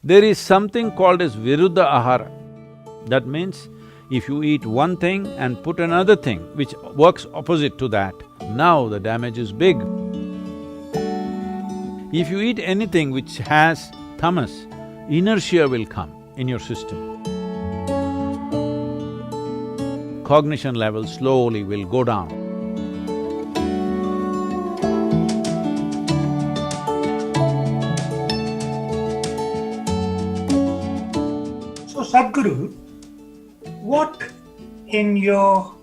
There is something called as viruddha ahara. That means, if you eat one thing and put another thing which works opposite to that, now the damage is big. If you eat anything which has tamas, inertia will come in your system. Cognition level slowly will go down. So, Sadhguru, what in your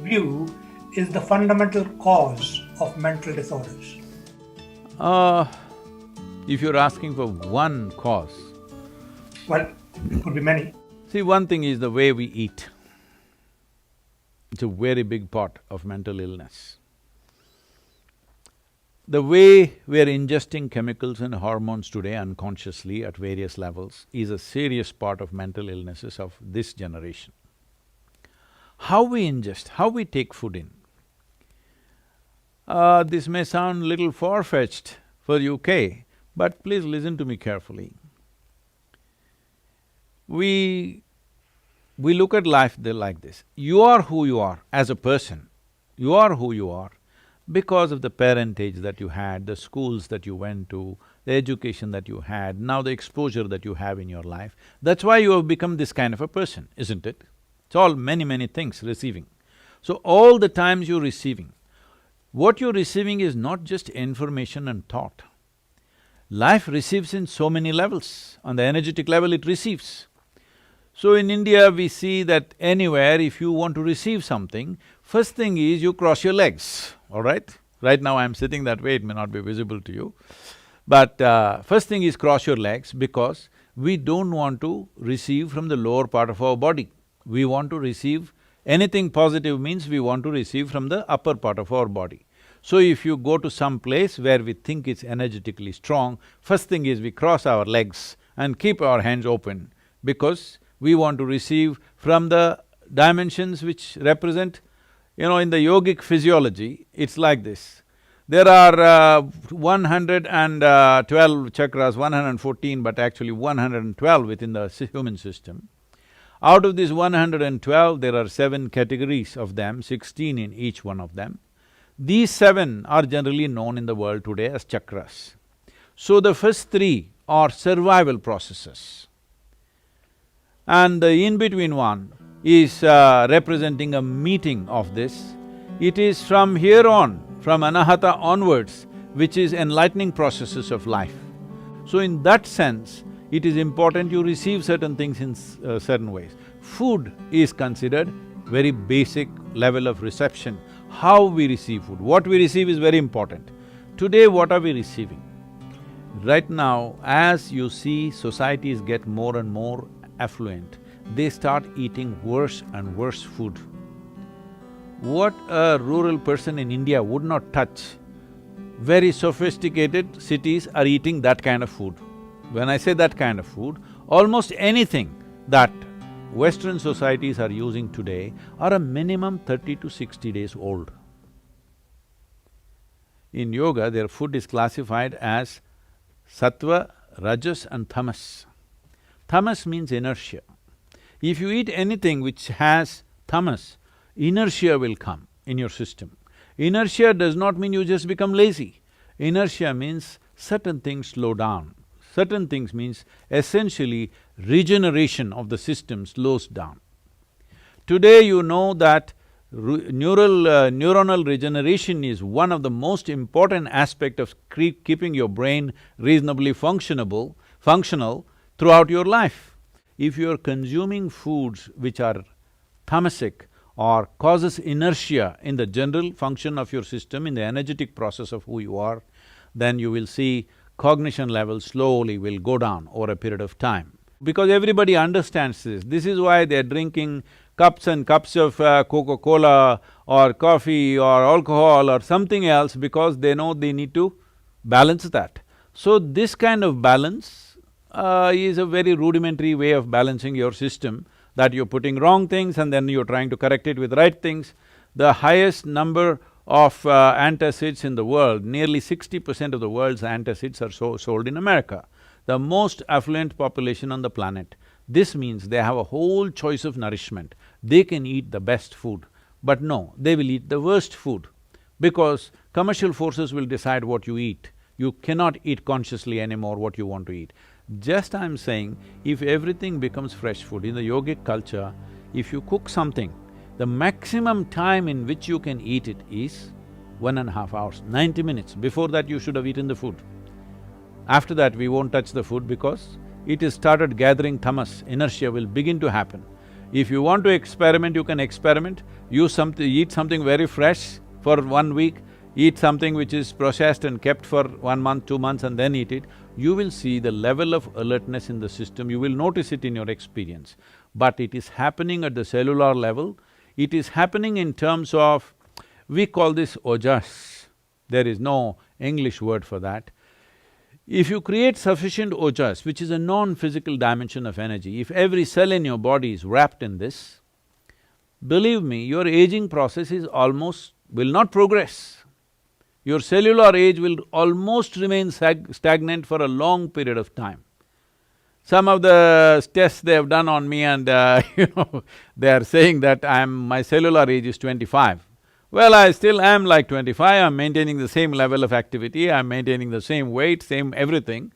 view is the fundamental cause of mental disorders? If you're asking for one cause… Well, it could be many. See, one thing is the way we eat. It's a very big part of mental illness. The way we're ingesting chemicals and hormones today unconsciously at various levels is a serious part of mental illnesses of this generation. How we ingest, how we take food in. This may sound little far-fetched for UK, but please listen to me carefully. We look at life like this. You are who you are as a person. You are who you are because of the parentage that you had, the schools that you went to, the education that you had, now the exposure that you have in your life. That's why you have become this kind of a person, isn't it? It's all many things receiving. So all the times you're receiving, what you're receiving is not just information and thought. Life receives in so many levels. On the energetic level, it receives. So in India, we see that anywhere if you want to receive something, first thing is you cross your legs, all right? Right now I'm sitting that way, it may not be visible to you. But first thing is cross your legs because we don't want to receive from the lower part of our body. We want to receive… anything positive means we want to receive from the upper part of our body. So if you go to some place where we think it's energetically strong, first thing is we cross our legs and keep our hands open because we want to receive from the dimensions which represent… in the yogic physiology, it's like this. There are 112 chakras, 114, but actually 112 within the human system. Out of these 112, there are 7 categories of them, 16 in each one of them. These 7 are generally known in the world today as chakras. So the first 3 are survival processes. And the in-between one is representing a meeting of this. It is from here on, from anahata onwards, which is enlightening processes of life. So in that sense, it is important you receive certain things in certain ways. Food is considered very basic level of reception. How we receive food, what we receive is very important. Today, what are we receiving? Right now, as you see societies get more and more affluent, they start eating worse and worse food. What a rural person in India would not touch, very sophisticated cities are eating that kind of food. When I say that kind of food, almost anything that Western societies are using today are a minimum 30 to 60 days old. In yoga, their food is classified as sattva, rajas and tamas. Tamas means inertia. If you eat anything which has tamas, inertia will come in your system. Inertia does not mean you just become lazy. Inertia means certain things slow down. Certain things means essentially regeneration of the system slows down. Today you know that neuronal regeneration is one of the most important aspect of keeping your brain reasonably functional throughout your life. If you are consuming foods which are tamasic or causes inertia in the general function of your system, in the energetic process of who you are, then you will see cognition level slowly will go down over a period of time. Because everybody understands this. This is why they're drinking cups and cups of Coca-Cola or coffee or alcohol or something else because they know they need to balance that. So this kind of balance is a very rudimentary way of balancing your system, that you're putting wrong things and then you're trying to correct it with right things. The highest number of antacids in the world, nearly 60% of the world's antacids are sold in America. the most affluent population on the planet. This means they have a whole choice of nourishment. They can eat the best food, but no, they will eat the worst food because commercial forces will decide what you eat. You cannot eat consciously anymore what you want to eat. Just I'm saying, if everything becomes fresh food, in the yogic culture, if you cook something, the maximum time in which you can eat it is 1.5 hours, 90 minutes. Before that, you should have eaten the food. After that, we won't touch the food because it has started gathering tamas, inertia will begin to happen. If you want to experiment, you can experiment, eat something very fresh for 1 week, eat something which is processed and kept for 1 month, 2 months and then eat it, you will see the level of alertness in the system, you will notice it in your experience. But it is happening at the cellular level, it is happening in terms of… we call this ojas, there is no English word for that. If you create sufficient ojas, which is a non-physical dimension of energy, if every cell in your body is wrapped in this, believe me, your aging process is almost… will not progress. Your cellular age will almost remain stagnant for a long period of time. Some of the tests they have done on me and they are saying that my cellular age is 25. Well, I still am like 25, I'm maintaining the same level of activity, I'm maintaining the same weight, same everything.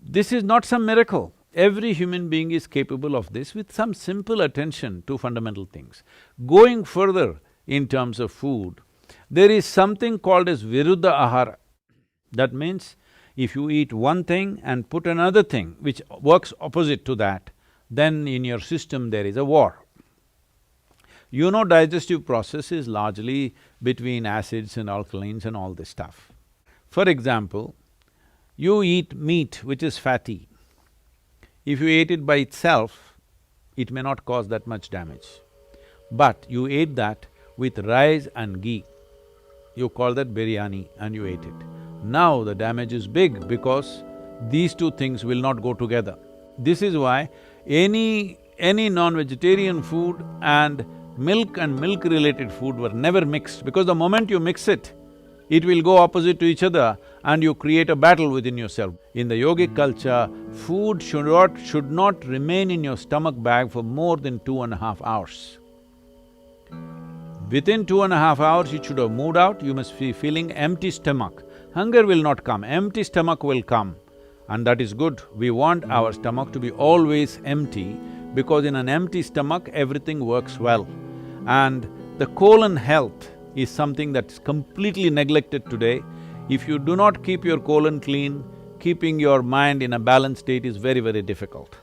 This is not some miracle. Every human being is capable of this with some simple attention to fundamental things. Going further in terms of food, there is something called as viruddha ahara. That means, if you eat one thing and put another thing which works opposite to that, then in your system there is a war. You know, digestive process is largely between acids and alkalines and all this stuff. For example, you eat meat which is fatty. If you ate it by itself, it may not cause that much damage. But you ate that with rice and ghee, you call that biryani and you ate it. Now the damage is big because these two things will not go together. This is why any non-vegetarian food and milk-related food were never mixed, because the moment you mix it, it will go opposite to each other and you create a battle within yourself. In the yogic culture, food should not remain in your stomach bag for more than 2.5 hours. Within 2.5 hours, it should have moved out, you must be feeling empty stomach. Hunger will not come, empty stomach will come, and that is good. We want our stomach to be always empty, because in an empty stomach, everything works well. And the colon health is something that's completely neglected today. If you do not keep your colon clean, keeping your mind in a balanced state is very, very difficult.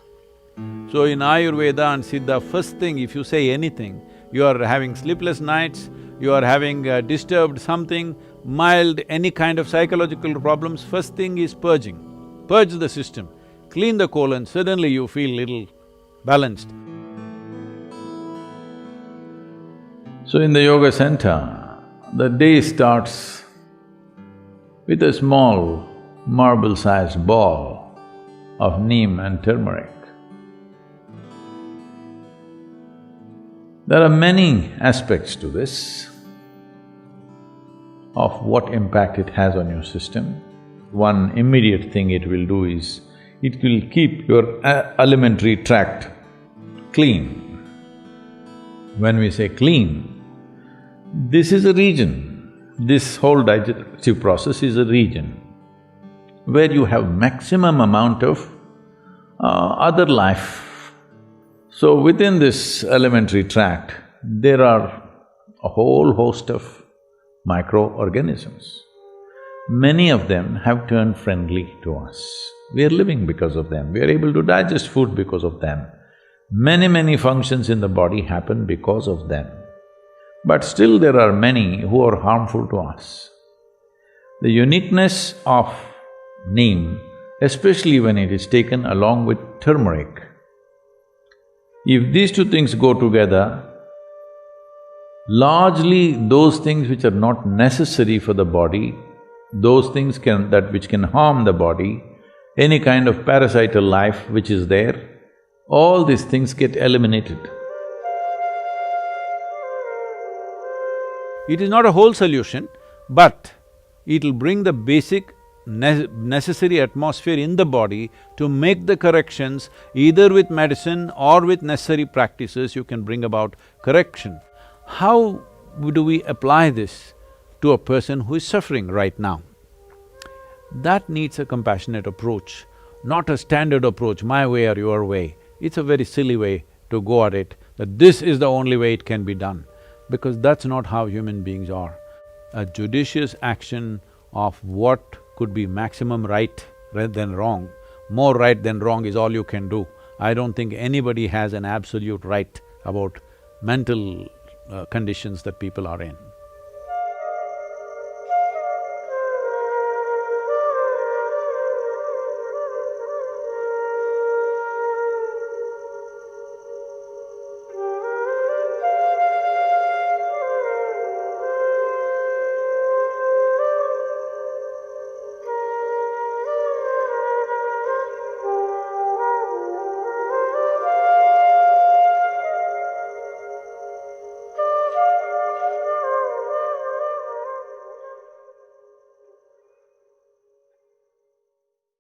So in Ayurveda and Siddha, first thing if you say anything, you are having sleepless nights, you are having disturbed something, mild, any kind of psychological problems, first thing is purging. Purge the system, clean the colon, suddenly you feel little balanced. So in the yoga center, the day starts with a small marble-sized ball of neem and turmeric. There are many aspects to this, of what impact it has on your system. One immediate thing it will do is, it will keep your alimentary tract clean. When we say clean, this is a region, this whole digestive process is a region where you have maximum amount of other life. So within this alimentary tract, there are a whole host of microorganisms. Many of them have turned friendly to us. We are living because of them, we are able to digest food because of them. Many functions in the body happen because of them. But still there are many who are harmful to us. The uniqueness of neem, especially when it is taken along with turmeric, if these two things go together, largely those things which are not necessary for the body, those things which can harm the body, any kind of parasital life which is there, all these things get eliminated. It is not a whole solution, but it'll bring the basic necessary atmosphere in the body to make the corrections. Either with medicine or with necessary practices, you can bring about correction. How do we apply this to a person who is suffering right now? That needs a compassionate approach, not a standard approach, my way or your way. It's a very silly way to go at it, that this is the only way it can be done, because that's not how human beings are. A judicious action of what could be maximum right rather than wrong, more right than wrong is all you can do. I don't think anybody has an absolute right about mental conditions that people are in.